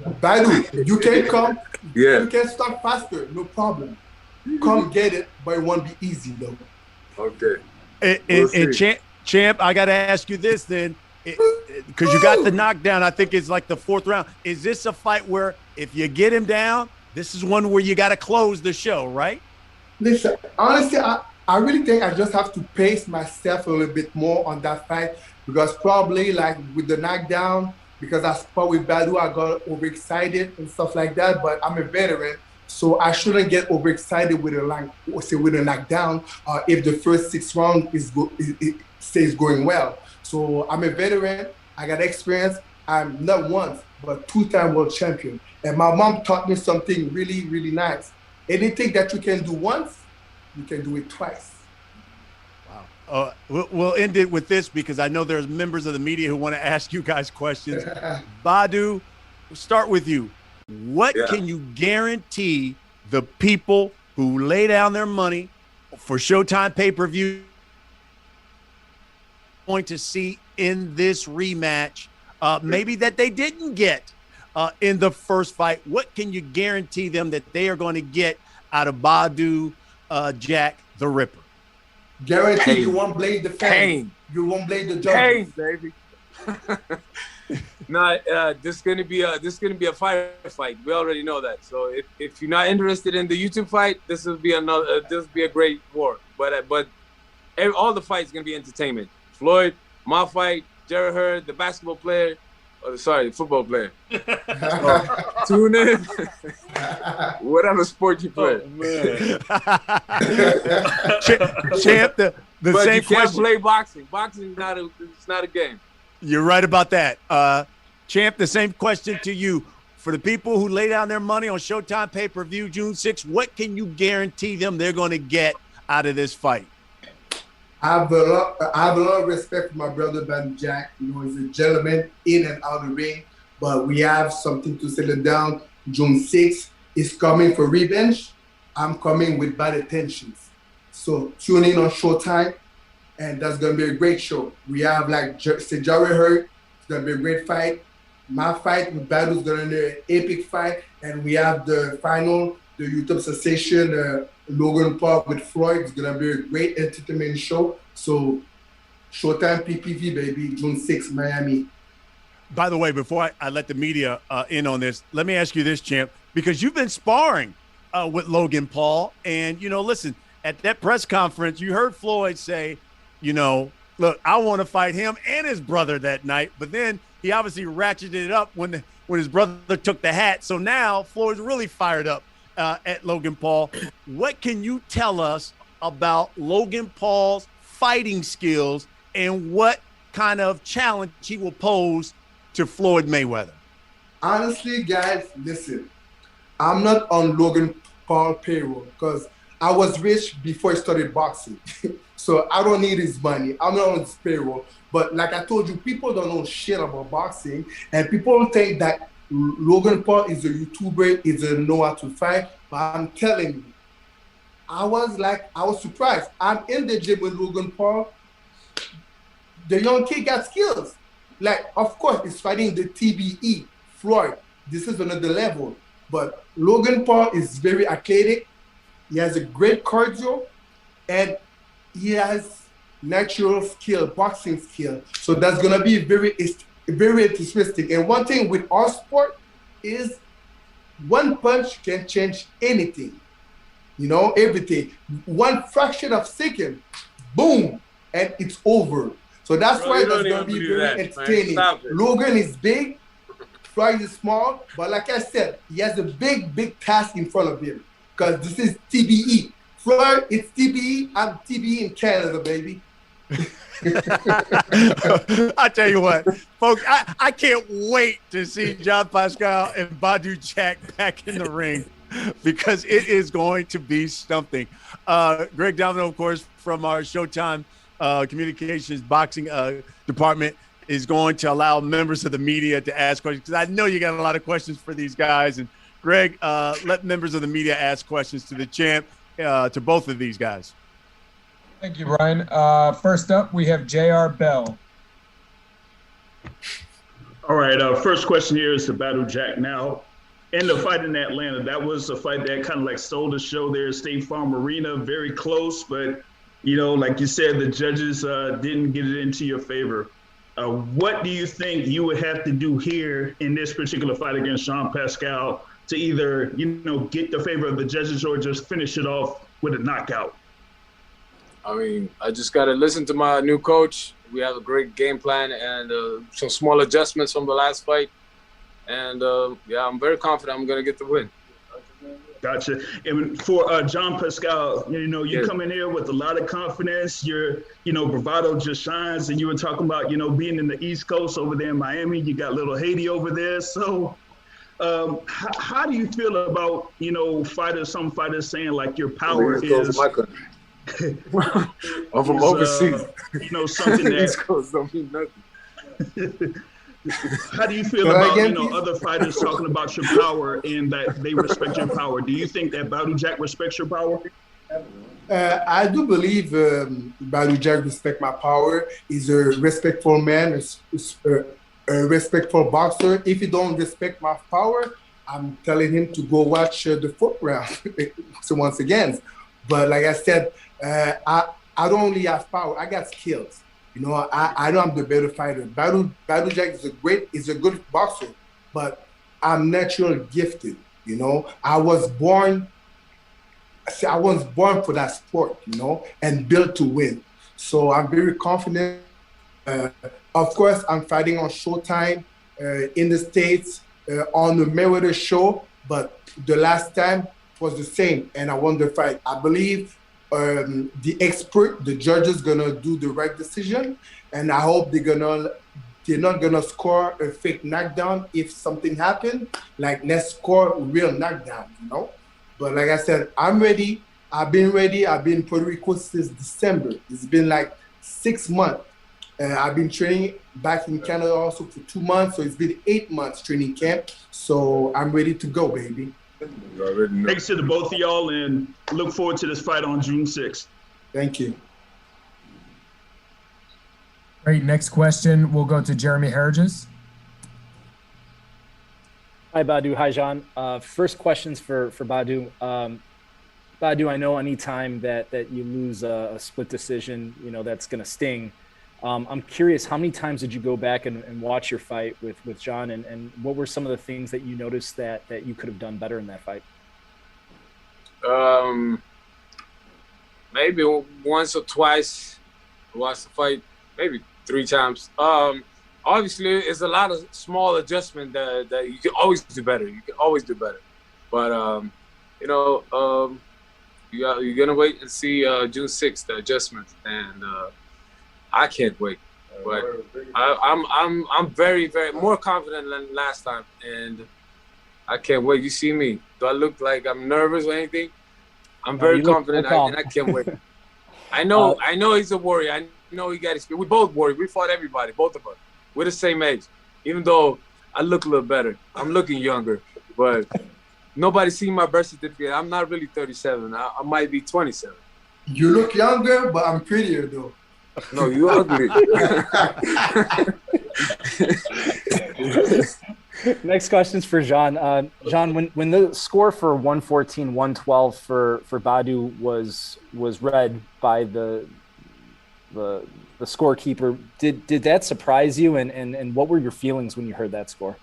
Badou, you can come. Yeah. You can start faster, no problem. Come get it, but it won't be easy though. Okay. And Champ, I got to ask you this then, because you got the knockdown. I think it's like the 4th round. Is this a fight where if you get him down, this is one where you got to close the show, right? Listen, honestly, I really think I just have to pace myself a little bit more on that fight, because probably like with the knockdown, because I fought with Badou, I got overexcited and stuff like that. But I'm a veteran, so I shouldn't get overexcited with a knockdown if the first 6 rounds stays going well. So I'm a veteran. I got experience. I'm not once, but 2-time world champion. And my mom taught me something really, really nice. Anything that you can do once, you can do it twice. Wow. We'll end it with this, because I know there's members of the media who want to ask you guys questions. Badou, we'll start with you. What can you guarantee the people who lay down their money for Showtime pay-per-view going to see in this rematch, maybe that they didn't get in the first fight? What can you guarantee them that they are going to get out of Badou Jack the Ripper? Guarantee you won't blame the fans. You won't blame the judges. Pain, baby. No, this is gonna be a fire fight. We already know that. So if you're not interested in the YouTube fight, this will be a great war. But all the fights gonna be entertainment. Floyd, my fight, Jarrett Hurd, the basketball player, the football player. Tune in. Whatever sport you play. Champ, the but same you can't question. play boxing. Boxing is not a game. You're right about that. Champ, the same question to you. For the people who lay down their money on Showtime pay-per-view June 6th, what can you guarantee them they're going to get out of this fight? I have a lot of respect for my brother Badou Jack. You know, he's a gentleman in and out of the ring. But we have something to settle down. June 6th is coming for revenge. I'm coming with bad intentions. So tune in on Showtime, and that's gonna be a great show. We have like Jarrett Hurd. It's gonna be a great fight. My fight with Badou is gonna be an epic fight, and we have the the YouTube sensation Logan Paul with Floyd. It's gonna be a great entertainment show. So Showtime PPV, baby, June 6th, Miami. By the way, before I let the media in on this, let me ask you this, champ, because you've been sparring with Logan Paul. And, listen, at that press conference, you heard Floyd say, look, I want to fight him and his brother that night. But then he obviously ratcheted it up when his brother took the hat. So now Floyd's really fired up at Logan Paul. What can you tell us about Logan Paul's fighting skills and what kind of challenge he will pose to Floyd Mayweather? Honestly, guys, listen, I'm not on Logan Paul payroll because I was rich before I started boxing. So I don't need his money. I'm not on his payroll. But like I told you, people don't know shit about boxing. And people think that Logan Paul is a YouTuber, is a know how to fight. But I'm telling you, I was surprised. I'm in the gym with Logan Paul. The young kid got skills. Like, of course, he's fighting the TBE, Floyd. This is another level. But Logan Paul is very athletic. He has a great cardio, and he has natural skill, boxing skill. So that's gonna be very interesting. And one thing with our sport is one punch can change anything. Everything. One fraction of second, boom, and it's over. So that's why that's going to be very entertaining. Logan is big, Floyd is small, but like I said, he has a big task in front of him because this is TBE. Floyd, it's TBE. I'm TBE in Canada, baby. I tell you what, folks, I can't wait to see John Pascal and Badou Jack back in the ring because it is going to be something. Greg Domino, of course, from our Showtime communications boxing department is going to allow members of the media to ask questions because I know you got a lot of questions for these guys. And Greg, let members of the media ask questions to the champ, to both of these guys. Thank you, Brian. First up, we have J.R. Bell. All right, first question here is to Badou Jack. Now, in the fight in Atlanta, that was a fight that kind of like stole the show there at State Farm Arena, very close, but like you said, the judges didn't get it into your favor. What do you think you would have to do here in this particular fight against Jean Pascal to either, get the favor of the judges or just finish it off with a knockout? I mean, I just got to listen to my new coach. We have a great game plan and some small adjustments from the last fight. And, yeah, I'm very confident I'm going to get the win. Gotcha. And for Jean Pascal, you come in here with a lot of confidence. Your, bravado just shines. And you were talking about, being in the East Coast over there in Miami. You got little Haiti over there. So how do you feel about, some fighters saying like your power is... I'm from overseas. Something that... East Coast don't mean nothing. How do you feel about other fighters talking about your power and that they respect your power? Do you think that Badou Jack respects your power? I do believe Badou Jack respects my power. He's a respectful man, a respectful boxer. If he don't respect my power, I'm telling him to go watch the fourth round. So once again, but like I said, I don't only have power. I got skills. I know I'm the better fighter. Badou Jack is a good boxer, but I'm naturally gifted. I was born for that sport, and built to win. So I'm very confident. Of course, I'm fighting on Showtime in the States on the Mayweather show, but the last time was the same, and I won the fight. I believe the judges gonna do the right decision, and I hope they're not gonna score a fake knockdown if something happened. Like, let's score a real knockdown, But like I said, I'm ready. I've been ready. I've been in Puerto Rico since December. It's been like 6 months. I've been training back in Canada also for 2 months, so it's been 8 months training camp. So I'm ready to go, baby. Thanks to the both of y'all, and look forward to this fight on June 6th. Thank you. Great. Next question will go to Jeremy Herges. Hi, Badou. Hi, Jean. First questions for Badou. Badou, I know anytime that you lose a split decision, you know, that's going to sting. I'm curious, how many times did you go back and watch your fight with John, and what were some of the things that you noticed that you could have done better in that fight? Maybe once or twice. Watched the fight, maybe 3 times. Obviously, it's a lot of small adjustment that you can always do better. You can always do better. But, you know, you're going to wait and see June 6th, the adjustments. And I can't wait. But I'm very, very more confident than last time. And I can't wait. You see me. Do I look like I'm nervous or anything? I'm very confident, and I can't wait. I know he's a warrior. I know he got experience. We both warriors. We fought everybody, both of us. We're the same age. Even though I look a little better, I'm looking younger. But nobody seen my birth certificate. I'm not really 37. I might be 27. You look younger, but I'm prettier though. No, you ugly. Next question's for Jean. Jean, when the score for 114-112 for Badou was read by the scorekeeper, did that surprise you, and what were your feelings when you heard that score?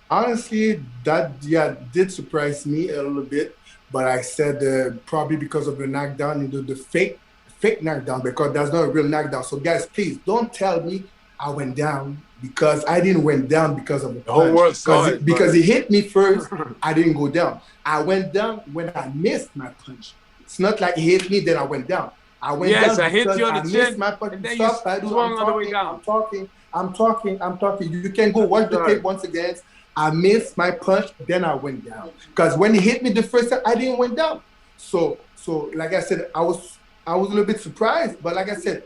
Honestly, that did surprise me a little bit, but I said probably because of the knockdown, the fake knockdown, because that's not a real knockdown. So guys, please don't tell me I went down, because I didn't went down because of the punch. Whole world saw it, because he hit me first. I didn't go down. I went down when I missed my punch. It's not like he hit me, then I went down. I went down. Yes, I hit you on the chin. Missed my punch. And then Stop, you swung on the way down. I'm talking. You can go watch the tape once again. I missed my punch, then I went down. Because when he hit me the first time, I didn't went down. So like I said, I was a little bit surprised, but like I said,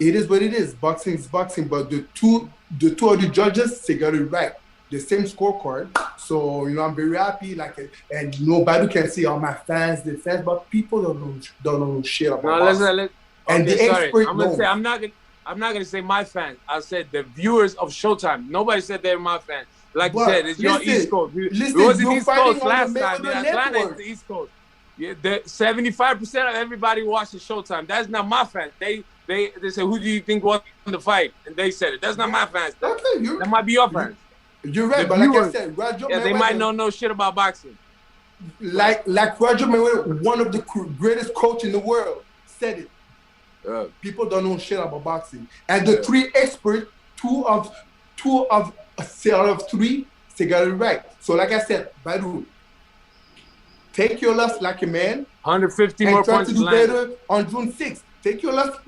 it is what it is. Boxing is boxing, but the two other judges, they got it right. The same scorecard. So, you know, I'm very happy. And nobody can see all my fans, but people don't know shit about boxing. And the expert I'm not gonna say my fans. I said the viewers of Showtime. Nobody said they're my fans. Like you said, it's your East Coast. It was the East Coast last time. Atlanta is the East Coast. Yeah, 75% of everybody watches Showtime. That's not my fans. They said, who do you think won the fight? And they said it. That's not my fans. That might be your fans. You're right, but like I said, Roger Mayweather, they might not know shit about boxing. Like Roger Mayweather, one of the greatest coaches in the world, said it. People don't know shit about boxing. And the 3 experts, two of 3, they got it right. So like I said, Badou, take your loss like a man. 150 more points. And try to do better on June 6th. Take your loss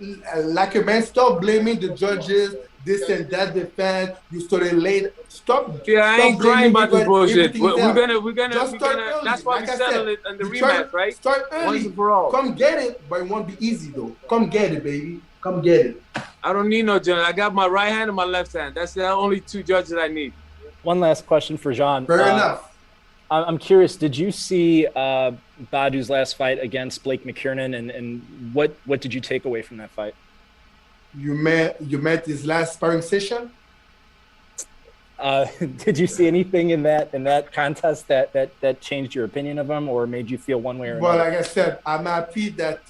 like a man. Stop blaming the judges, this and that, the fans. You started late. Stop. Yeah, I ain't crying about this bullshit. We're gonna. Early. That's why we settle it in the rematch, right? Start early. Once and for all. Come get it, but it won't be easy though. Come get it, baby. Come get it. I don't need no judge. I got my right hand and my left hand. That's the only 2 judges I need. One last question for Jean. Fair enough. I'm curious, did you see Badou's last fight against Blake McKiernan, and what did you take away from that fight? You met his last sparring session? Did you see anything in that contest that changed your opinion of him or made you feel one way or another? Well, like I said, I'm happy that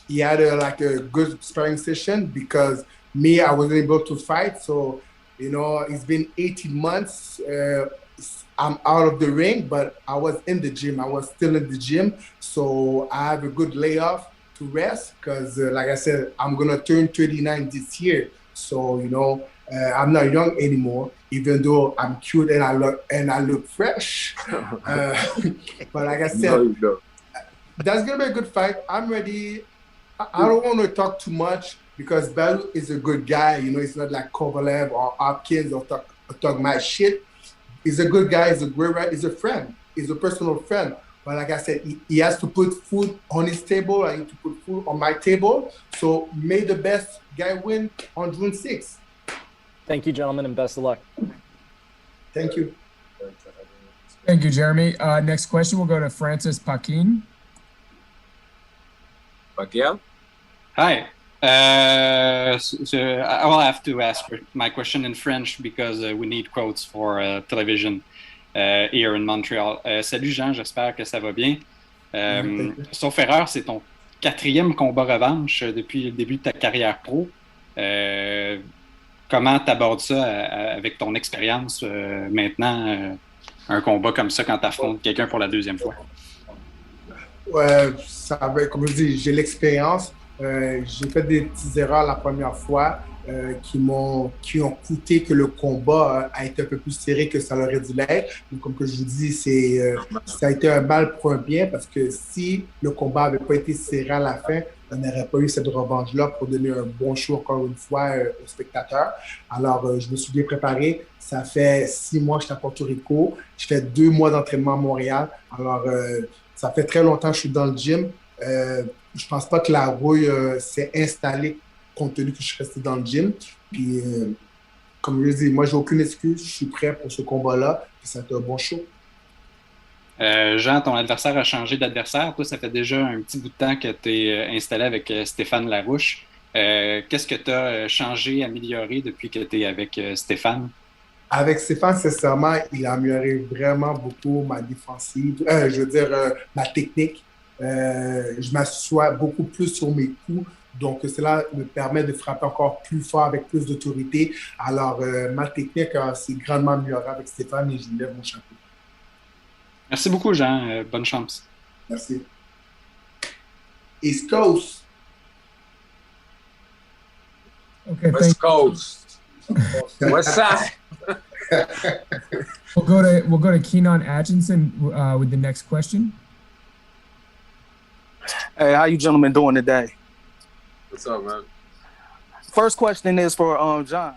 he had a good sparring session, because I wasn't able to fight. So, you know, it's been 18 months. I'm out of the ring, but I was in the gym. I was still in the gym. So I have a good layoff to rest, because like I said, I'm going to turn 39 this year. So, you know, I'm not young anymore, even though I'm cute and I look fresh. But like I said, that's going to be a good fight. I'm ready. I don't want to talk too much, because Badou is a good guy. You know, it's not like Kovalev or Hopkins or talk my shit. He's a good guy. He's a great guy. He's a friend. He's a personal friend. But like I said, he has to put food on his table. I need to put food on my table. So may the best guy win on June 6th. Thank you, gentlemen, and best of luck. Thank you. Thank you, Jeremy. Next question, we'll go to Francis Paquin. Pascal? Hi. So I will have to ask my question in French because we need quotes for television. here in Montreal. Salut Jean, j'espère que ça va bien. Sauf erreur, c'est ton 4e combat revanche depuis le début de ta carrière pro. Comment tu abordes ça avec ton expérience maintenant, un combat comme ça quand tu affrontes quelqu'un pour la 2e fois? Ouais, comme je dis, j'ai l'expérience. J'ai fait des petites erreurs la première fois qui ont coûté que le combat a été un peu plus serré que ça l'aurait dû l'être. Donc, comme que je vous dis, ça a été un mal pour un bien parce que si le combat n'avait pas été serré à la fin, on n'aurait pas eu cette revanche-là pour donner un bon show encore une fois aux spectateurs. Alors, je me suis bien préparé. Ça fait 6 mois que je suis à Porto Rico. Je fais 2 mois d'entraînement à Montréal. Alors, ça fait très longtemps que je suis dans le gym. Je pense pas que la rouille s'est installée compte tenu que je suis resté dans le gym. Puis, comme je dis, moi, j'ai aucune excuse. Je suis prêt pour ce combat-là. Puis, ça a été un bon show. Jean, ton adversaire a changé d'adversaire. Toi, ça fait déjà un petit bout de temps que tu es installé avec Stéphane Larouche. Qu'est-ce que tu as changé, amélioré depuis que tu es avec Stéphane? Avec Stéphane, sincèrement, il a amélioré vraiment beaucoup ma défensive, ma technique. Je m'assois beaucoup plus sur mes coups. Donc, cela me permet de frapper encore plus fort avec plus d'autorité. Alors, ma technique s'est grandement améliorée avec Stéphane et je lui lève mon chapeau. Merci beaucoup, Jean. Bonne chance. Merci. East Coast. Okay, West Coast. West side. We'll go to Keenan Atkinson with the next question. Hey, how you gentlemen doing today? What's up, man? First question is for John.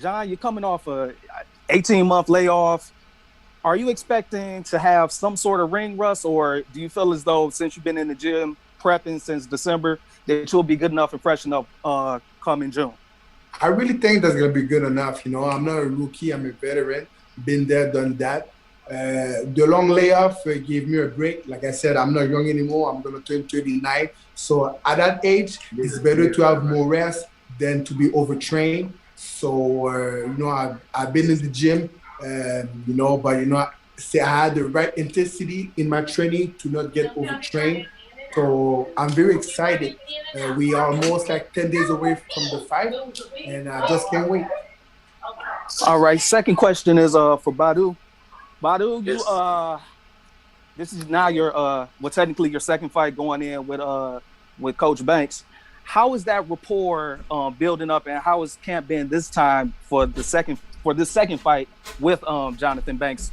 John, you're coming off a 18-month layoff. Are you expecting to have some sort of ring rust, or do you feel as though since you've been in the gym prepping since December that you'll be good enough and fresh enough come in June? I really think that's going to be good enough. You know, I'm not a rookie. I'm a veteran. Been there, done that. The long layoff gave me a break. Like I said, I'm not young anymore. I'm going to turn 39. So at that age, it's better to have more rest than to be overtrained. So, I've been in the gym, I had the right intensity in my training to not get overtrained. So I'm very excited. We are almost like 10 days away from the fight, and I just can't wait. All right. Second question is for Badou. Badou, yes. This is now your technically your second fight going in with Coach Banks. How is that rapport building up, and how has camp been this time for this second fight with Jonathan Banks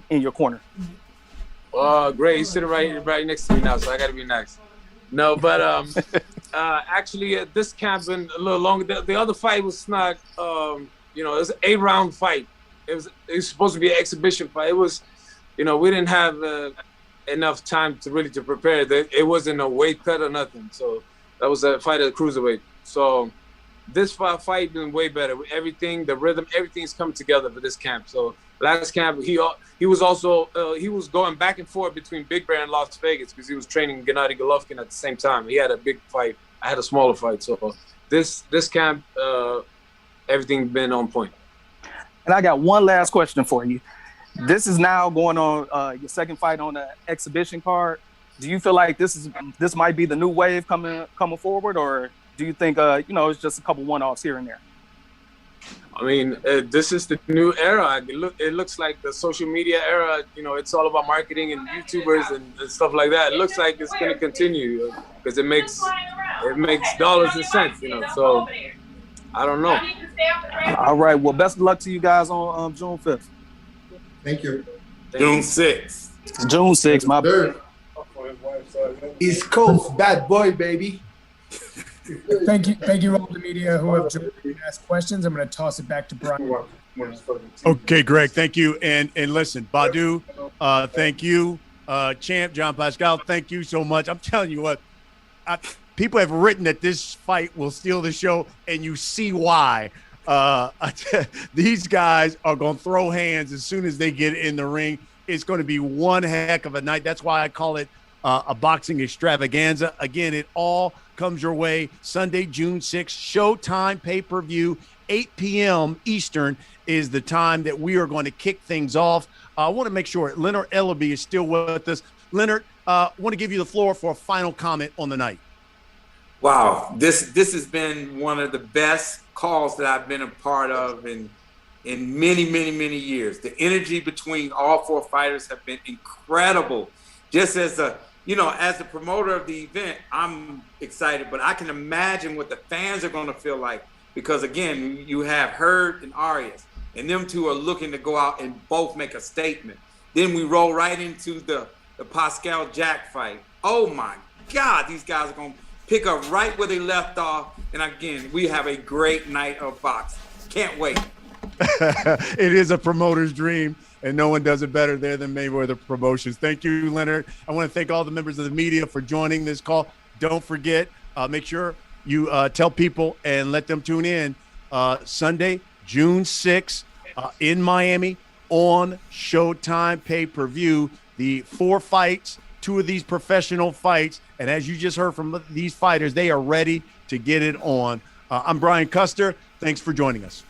in your corner? Great. He's sitting right next to me now, so I got to be nice. No, but actually, this camp been a little longer. The other fight was not, it was an 8-round fight. It was supposed to be an exhibition fight. It was, we didn't have enough time to prepare. It wasn't a weight cut or nothing. So that was a fight at cruiserweight. So this fight been way better. Everything, the rhythm, everything's come together for this camp. So last camp, he was also he was going back and forth between Big Bear and Las Vegas because he was training Gennady Golovkin at the same time. He had a big fight. I had a smaller fight. So this camp, everything been on point. And I got one last question for you. This is now going on your second fight on the exhibition card. Do you feel like this might be the new wave coming forward, or do you think it's just a couple one-offs here and there? I mean, this is the new era. It looks like the social media era. It's all about marketing and YouTubers and stuff like that. It looks like it's going to continue because it makes dollars and cents. So I don't know. All right. Well, best of luck to you guys on June 5th. Thank you. June 6th. June 6th, my bad. East Coast, bad boy, baby. Thank you all the media who have joined and asked questions. I'm going to toss it back to Brian. Okay, Greg, thank you. And listen, Badou, thank you. Champ, John Pascal, thank you so much. I'm telling you what, people have written that this fight will steal the show, and you see why. These guys are going to throw hands as soon as they get in the ring. It's going to be one heck of a night. That's why I call it a boxing extravaganza. Again, it all comes your way Sunday, June 6th. Showtime pay-per-view, 8 p.m. Eastern is the time that we are going to kick things off. I want to make sure Leonard Ellaby is still with us. Leonard, I want to give you the floor for a final comment on the night. Wow, this has been one of the best calls that I've been a part of in many, many, many years. The energy between all four fighters have been incredible. Just as as the promoter of the event, I'm excited, but I can imagine what the fans are going to feel like, because again, you have Hurd and Arias, and them two are looking to go out and both make a statement. Then we roll right into the Pascal Jack fight. Oh my God, these guys are going to pick up right where they left off. And again, we have a great night of boxing. Can't wait. It is a promoter's dream, and no one does it better there than Mayweather Promotions. Thank you, Leonard. I want to thank all the members of the media for joining this call. Don't forget, make sure you tell people and let them tune in Sunday, June 6th in Miami on Showtime pay-per-view. The 4 fights, 2 of these professional fights. And as you just heard from these fighters, they are ready to get it on. I'm Brian Custer. Thanks for joining us.